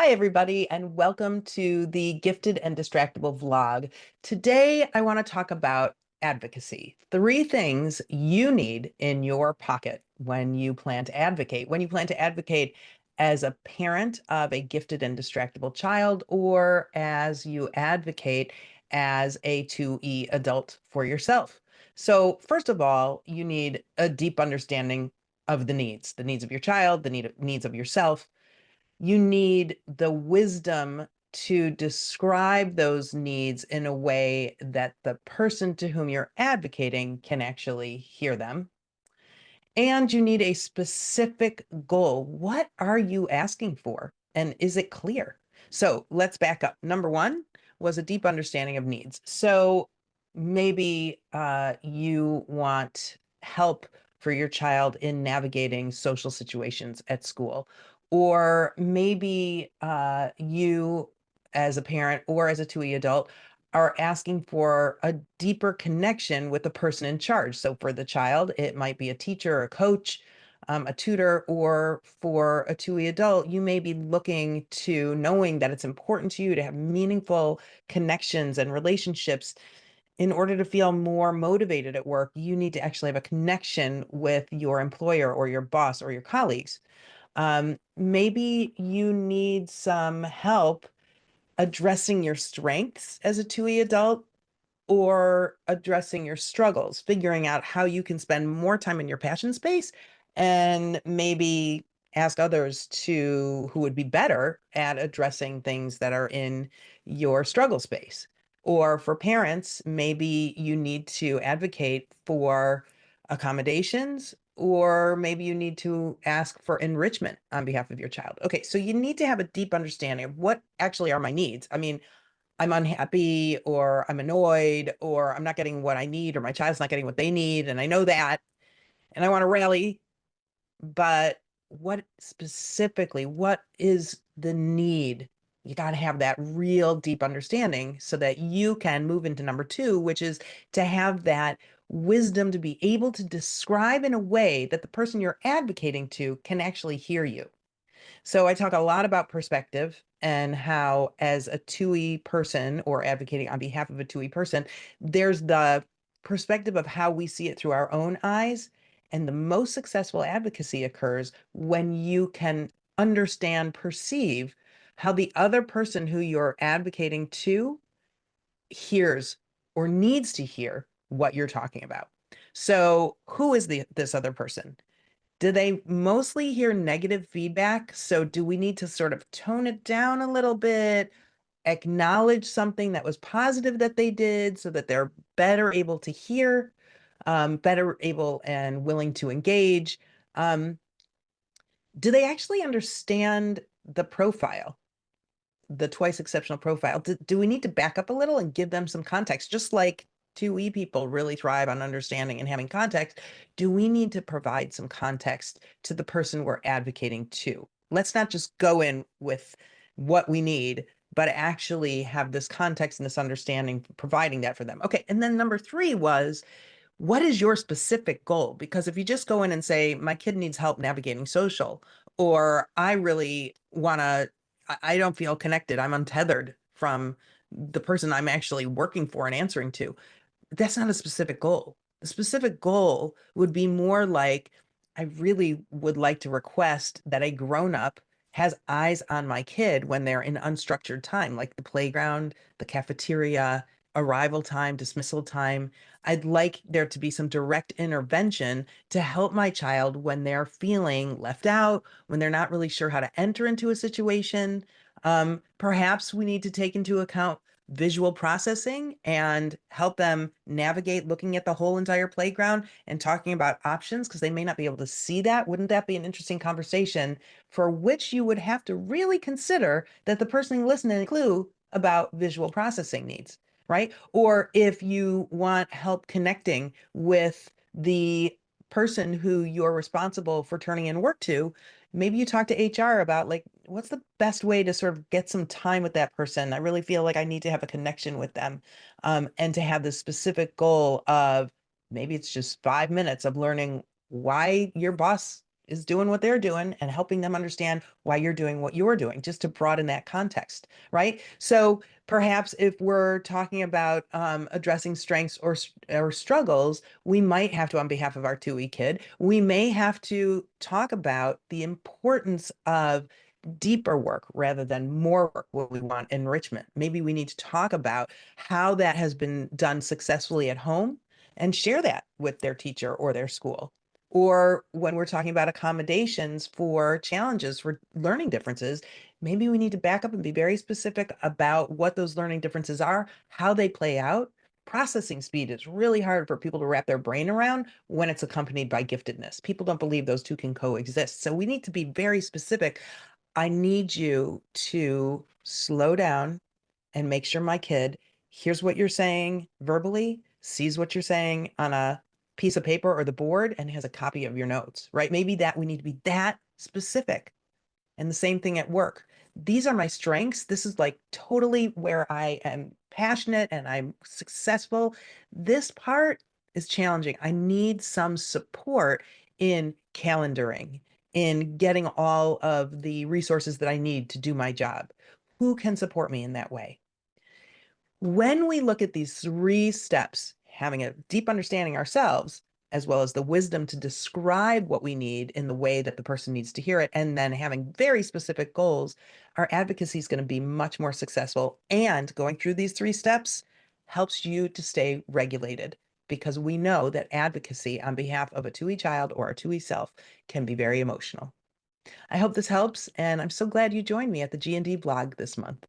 Hi, everybody, and welcome to the Gifted and Distractible vlog. Today, I want to talk about advocacy. Three things you need in your pocket when you plan to advocate. When you plan to advocate as a parent of a gifted and distractible child, or as you advocate as a 2E adult for yourself. So, first of all, you need a deep understanding of the needs of your child, the needs of yourself. You need the wisdom to describe those needs in a way that the person to whom you're advocating can actually hear them. And you need a specific goal. What are you asking for? And is it clear? So let's back up. Number one was a deep understanding of needs. So maybe you want help for your child in navigating social situations at school. Or maybe you, as a parent or as a 2E adult, are asking for a deeper connection with the person in charge. So for the child, it might be a teacher, a coach, a tutor, or for a 2E adult, you may be looking to knowing that it's important to you to have meaningful connections and relationships. In order to feel more motivated at work, you need to actually have a connection with your employer or your boss or your colleagues. Maybe you need some help addressing your strengths as a 2E adult or addressing your struggles, figuring out how you can spend more time in your passion space and maybe ask others to who would be better at addressing things that are in your struggle space. Or for parents, maybe you need to advocate for accommodations, or maybe you need to ask for enrichment on behalf of your child. Okay, so you need to have a deep understanding of what actually are my needs. I mean, I'm unhappy or I'm annoyed or I'm not getting what I need or my child's not getting what they need. And I know that and I want to rally, but what specifically, what is the need? You got to have that real deep understanding so that you can move into number two, which is to have that wisdom to be able to describe in a way that the person you're advocating to can actually hear you. So I talk a lot about perspective and how, as a 2E person or advocating on behalf of a 2E person, there's the perspective of how we see it through our own eyes. And the most successful advocacy occurs when you can understand, perceive how the other person who you're advocating to hears or needs to hear what you're talking about. So, who is this other person? Do they mostly hear negative feedback? So do we need to sort of tone it down a little bit, acknowledge something that was positive that they did so that they're better able to hear, better able and willing to engage? Um, do they actually understand the profile, the twice exceptional profile? Do we need to back up a little and give them some context? Just like 2E people really thrive on understanding and having context, do we need to provide some context to the person we're advocating to? Let's not just go in with what we need, but actually have this context and this understanding, providing that for them. Okay. And then number three was, what is your specific goal? Because if you just go in and say, my kid needs help navigating social, or I really want to, I don't feel connected, I'm untethered from the person I'm actually working for and answering to, that's not a specific goal. The specific goal would be more like, I really would like to request that a grown up has eyes on my kid when they're in unstructured time, like the playground, the cafeteria, arrival time, dismissal time. I'd like there to be some direct intervention to help my child when they're feeling left out, when they're not really sure how to enter into a situation. Perhaps we need to take into account visual processing and help them navigate looking at the whole entire playground and talking about options because they may not be able to see that. Wouldn't that be an interesting conversation for which you would have to really consider that the person listening clue about visual processing needs, right? Or if you want help connecting with the person who you're responsible for turning in work to, maybe you talk to HR about like, what's the best way to sort of get some time with that person? I really feel like I need to have a connection with them. And to have this specific goal of maybe it's just 5 minutes of learning why your boss is doing what they're doing and helping them understand why you're doing what you're doing, just to broaden that context, right? So perhaps if we're talking about addressing strengths or struggles, we might have to, on behalf of our 2E kid, we may have to talk about the importance of deeper work rather than more work when we want enrichment. Maybe we need to talk about how that has been done successfully at home and share that with their teacher or their school. Or when we're talking about accommodations for challenges for learning differences, maybe we need to back up and be very specific about what those learning differences are, how they play out. Processing speed is really hard for people to wrap their brain around when it's accompanied by giftedness. People don't believe those two can coexist. So we need to be very specific. I need you to slow down and make sure my kid hears what you're saying verbally, sees what you're saying on a piece of paper or the board, and has a copy of your notes, right? Maybe that we need to be that specific. And the same thing at work. These are my strengths. This is like totally where I am passionate and I'm successful. This part is challenging. I need some support in calendaring, in getting all of the resources that I need to do my job. Who can support me in that way? When we look at these three steps, having a deep understanding ourselves, as well as the wisdom to describe what we need in the way that the person needs to hear it, and then having very specific goals, our advocacy is going to be much more successful. And going through these three steps helps you to stay regulated because we know that advocacy on behalf of a 2E child or a 2E self can be very emotional. I hope this helps, and I'm so glad you joined me at the G&D blog this month.